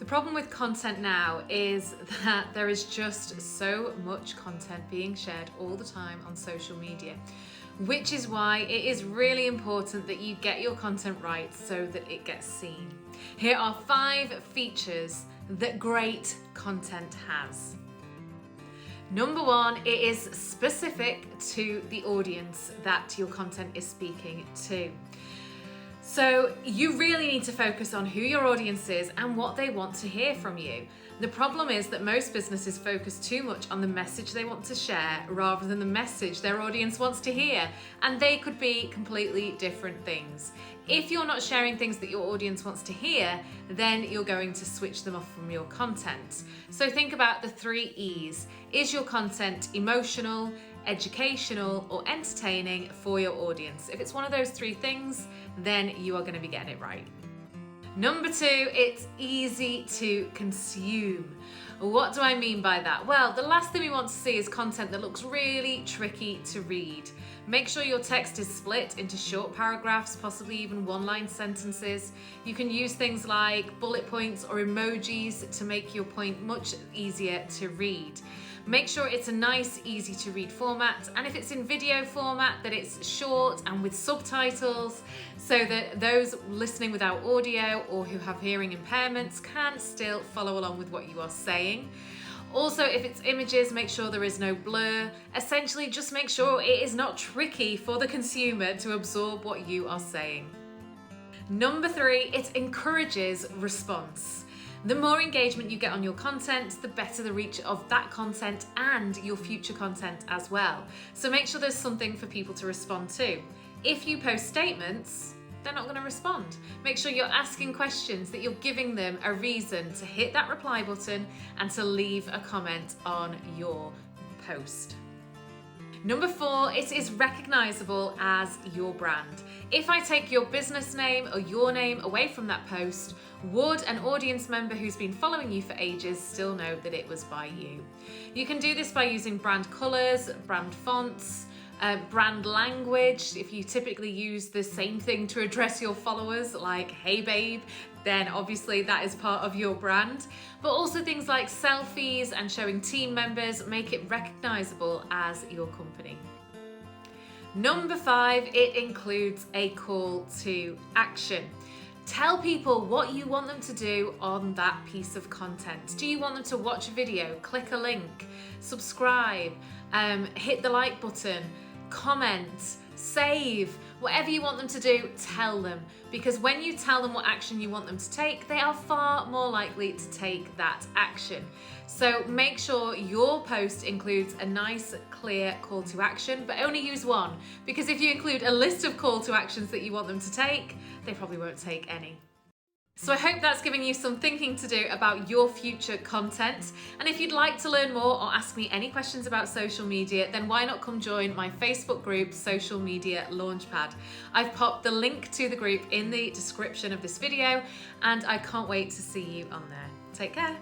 The problem with content now is that there is just so much content being shared all the time on social media, which is why it is really important that you get your content right so that it gets seen. Here are 5 features that great content has. Number 1, it is specific to the audience that your content is speaking to. So you really need to focus on who your audience is and what they want to hear from you. The problem is that most businesses focus too much on the message they want to share rather than the message their audience wants to hear, and they could be completely different things. If you're not sharing things that your audience wants to hear, then you're going to switch them off from your content. So think about the 3 E's. Is your content emotional, educational, or entertaining for your audience? If it's one of those 3 things, then you are going to be getting it right. Number 2, it's easy to consume. What do I mean by that? Well, the last thing we want to see is content that looks really tricky to read. Make sure your text is split into short paragraphs, possibly even one-line sentences. You can use things like bullet points or emojis to make your point much easier to read. Make sure it's a nice, easy to read format, and if it's in video format, that it's short and with subtitles so that those listening without audio or who have hearing impairments can still follow along with what you are saying. Also, if it's images, make sure there is no blur. Essentially, just make sure it is not tricky for the consumer to absorb what you are saying. Number 3, it encourages response. The more engagement you get on your content, the better the reach of that content and your future content as well. So make sure there's something for people to respond to. If you post statements, they're not going to respond. Make sure you're asking questions, that you're giving them a reason to hit that reply button and to leave a comment on your post. Number 4, it is recognizable as your brand. If I take your business name or your name away from that post, would an audience member who's been following you for ages still know that it was by you? You can do this by using brand colors, brand fonts, brand language. If you typically use the same thing to address your followers, like "Hey babe," then obviously that is part of your brand. But also things like selfies and showing team members make it recognizable as your company. Number 5, it includes a call to action. Tell people what you want them to do on that piece of content. Do you want them to watch a video, click a link, subscribe, hit the like button, comment, save? Whatever you want them to do, tell them. Because when you tell them what action you want them to take, they are far more likely to take that action. So make sure your post includes a nice, clear call to action, but only use one. Because if you include a list of call to actions that you want them to take, they probably won't take any. So I hope that's given you some thinking to do about your future content. And if you'd like to learn more or ask me any questions about social media, then why not come join my Facebook group, Social Media Launchpad. I've popped the link to the group in the description of this video, and I can't wait to see you on there. Take care.